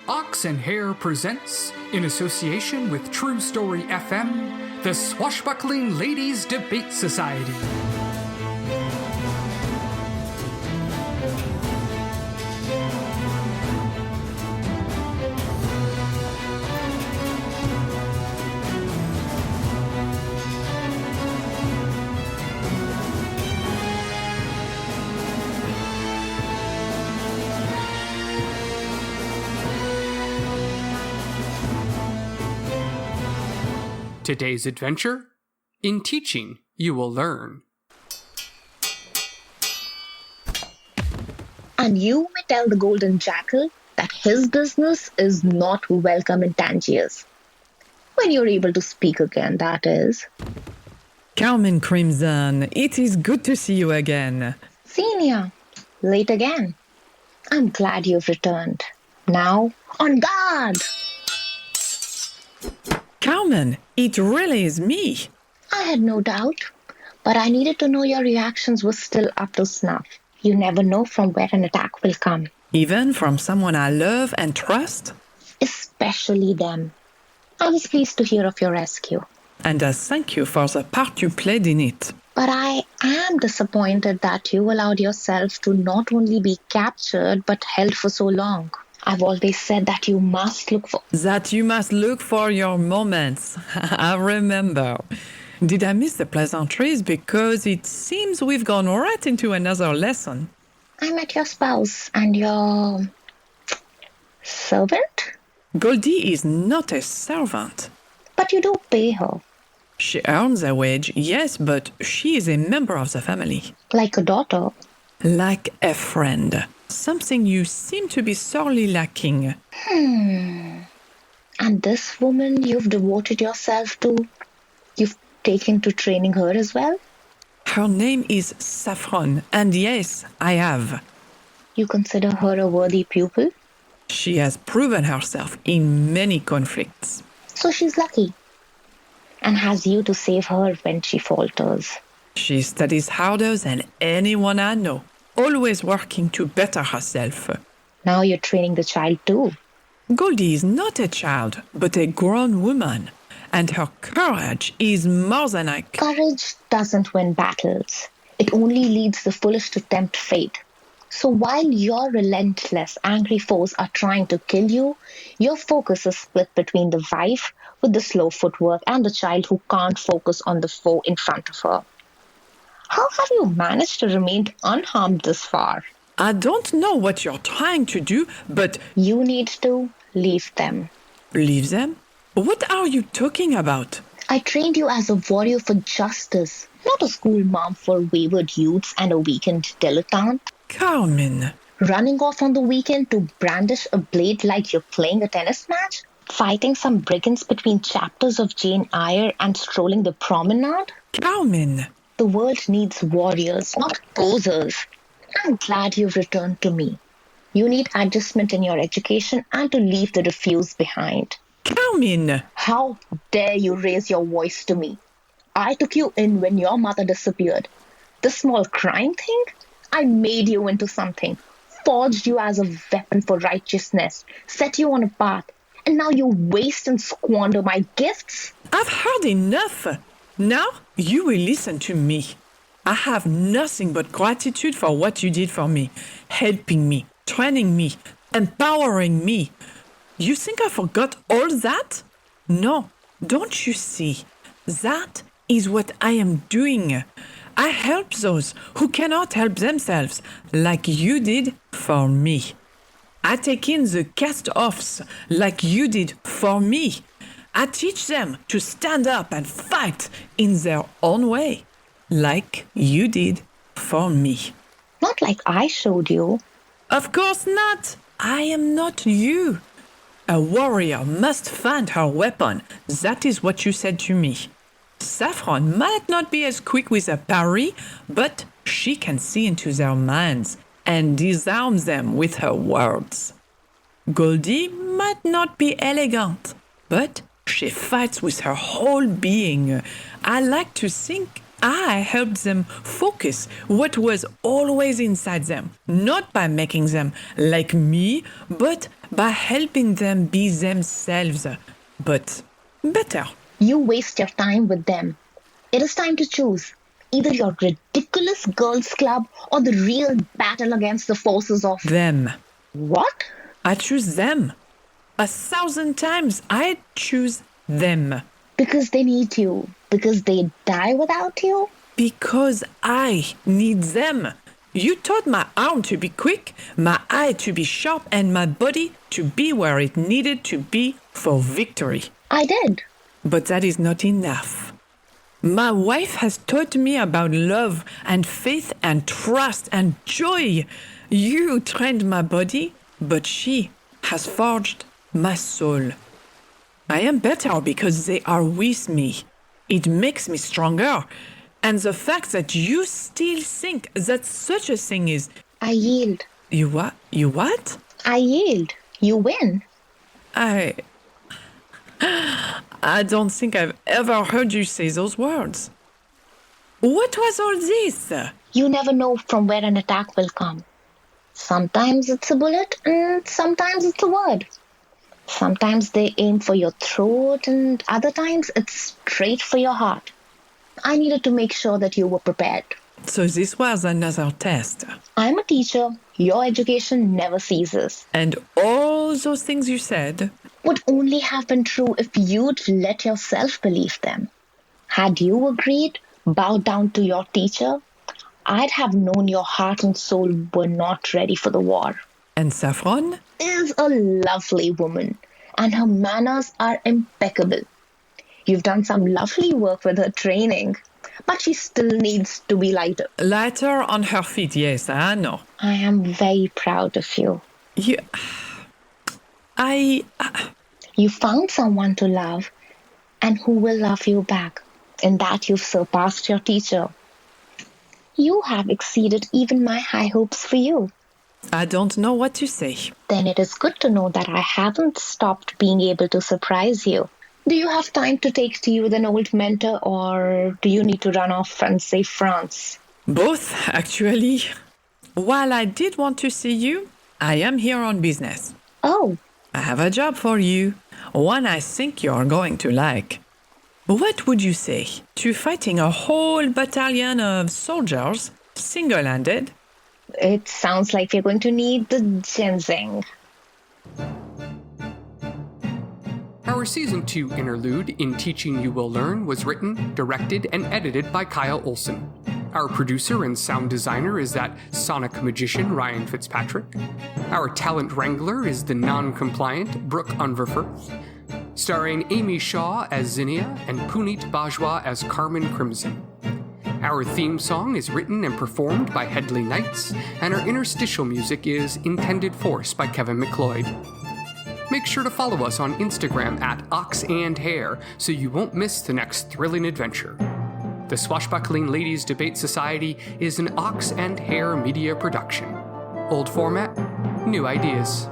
Ox and Hare presents, in association with True Story FM, the Swashbuckling Ladies Debate Society. Today's adventure: in teaching, you will learn. And you may tell the golden jackal that his business is not welcome in Tangiers. When you're able to speak again, that is. Carmin Crimson, it is good to see you again. Zinnia, late again. I'm glad you've returned. Now, on guard! Carmin, it really is me. I had no doubt, but I needed to know your reactions were still up to snuff. You never know from where an attack will come. Even from someone I love and trust? Especially them. I was pleased to hear of your rescue. And I thank you for the part you played in it. But I am disappointed that you allowed yourself to not only be captured but held for so long. I've always said that you must look for your moments. I remember. Did I miss the pleasantries? Because it seems we've gone right into another lesson. I met your spouse and your servant? Goldie is not a servant. But you do pay her. She earns a wage, yes, but she is a member of the family. Like a daughter? Like a friend. Something you seem to be sorely lacking. And this woman you've devoted yourself to, you've taken to training her as well? Her name is Saffron, and yes, I have. You consider her a worthy pupil? She has proven herself in many conflicts. So she's lucky, and has you to save her when she falters. She studies harder than anyone I know. Always working to better herself. Now you're training the child too. Goldie is not a child, but a grown woman. And her courage is more than I can. Courage doesn't win battles. It only leads the foolish to tempt fate. So while your relentless, angry foes are trying to kill you, your focus is split between the wife with the slow footwork and the child who can't focus on the foe in front of her. How have you managed to remain unharmed this far? I don't know what you're trying to do, but... You need to leave them. Leave them? What are you talking about? I trained you as a warrior for justice, not a school mom for wayward youths and a weekend dilettante. Carmin. Running off on the weekend to brandish a blade like you're playing a tennis match? Fighting some brigands between chapters of Jane Eyre and strolling the promenade? Carmin. The world needs warriors, not posers. I'm glad you've returned to me. You need adjustment in your education and to leave the refuse behind. Carmin! How dare you raise your voice to me? I took you in when your mother disappeared. This small crime thing? I made you into something, forged you as a weapon for righteousness, set you on a path, and now you waste and squander my gifts? I've heard enough. Now you will listen to me. I have nothing but gratitude for what you did for me, helping me, training me, empowering me. You think I forgot all that? No, don't you see? That is what I am doing. I help those who cannot help themselves, like you did for me. I take in the cast-offs, like you did for me. I teach them to stand up and fight in their own way, like you did for me. Not like I showed you. Of course not. I am not you. A warrior must find her weapon. That is what you said to me. Saffron might not be as quick with a parry, but she can see into their minds and disarm them with her words. Goldie might not be elegant, but she fights with her whole being. I like to think I helped them focus what was always inside them, not by making them like me, but by helping them be themselves, but better. You waste your time with them. It is time to choose either your ridiculous girls' club or the real battle against the forces of Them. What? I choose them. 1,000 times I choose them. Because they need you. Because they die without you. Because I need them. You taught my arm to be quick, my eye to be sharp, and my body to be where it needed to be for victory. I did. But that is not enough. My wife has taught me about love and faith and trust and joy. You trained my body, but she has forged my soul. I am better because they are with me. It makes me stronger. And the fact that you still think that such a thing is... I yield. You what? You what? I yield. You win. I don't think I've ever heard you say those words. What was all this? You never know from where an attack will come. Sometimes it's a bullet and sometimes it's a word. Sometimes they aim for your throat and other times it's straight for your heart. I needed to make sure that you were prepared. So this was another test. I'm a teacher. Your education never ceases. And all those things you said Would only have been true if you'd let yourself believe them. Had you agreed, bowed down to your teacher, I'd have known your heart and soul were not ready for the war. And Saffron? Is a lovely woman, and her manners are impeccable. You've done some lovely work with her training, but she still needs to be lighter. Lighter on her feet, yes, I know. I am very proud of you. You found someone to love, and who will love you back. In that you've surpassed your teacher. You have exceeded even my high hopes for you. I don't know what to say. Then it is good to know that I haven't stopped being able to surprise you. Do you have time to take tea with an old mentor, or do you need to run off and save France? Both, actually. While I did want to see you, I am here on business. Oh, I have a job for you, one I think you're going to like. What would you say to fighting a whole battalion of soldiers, single-handed? it sounds like we're going to need the ginseng. Our Season 2 interlude, In Teaching You Will Learn, was written, directed, and edited by Kyle Olson. Our producer and sound designer is that sonic magician, Ryan FitzPatrick. Our talent wrangler is the non-compliant Brooke Underveith, starring Amy Shaw as Zinnia and Puneet Bajwa as Carmin Crimson. Our theme song is written and performed by Headley Knights, and our interstitial music is Intended Force by Kevin McLeod. Make sure to follow us on Instagram at Ox and Hare so you won't miss the next thrilling adventure. The Swashbuckling Ladies Debate Society is an Ox and Hare Media production. Old format, new ideas.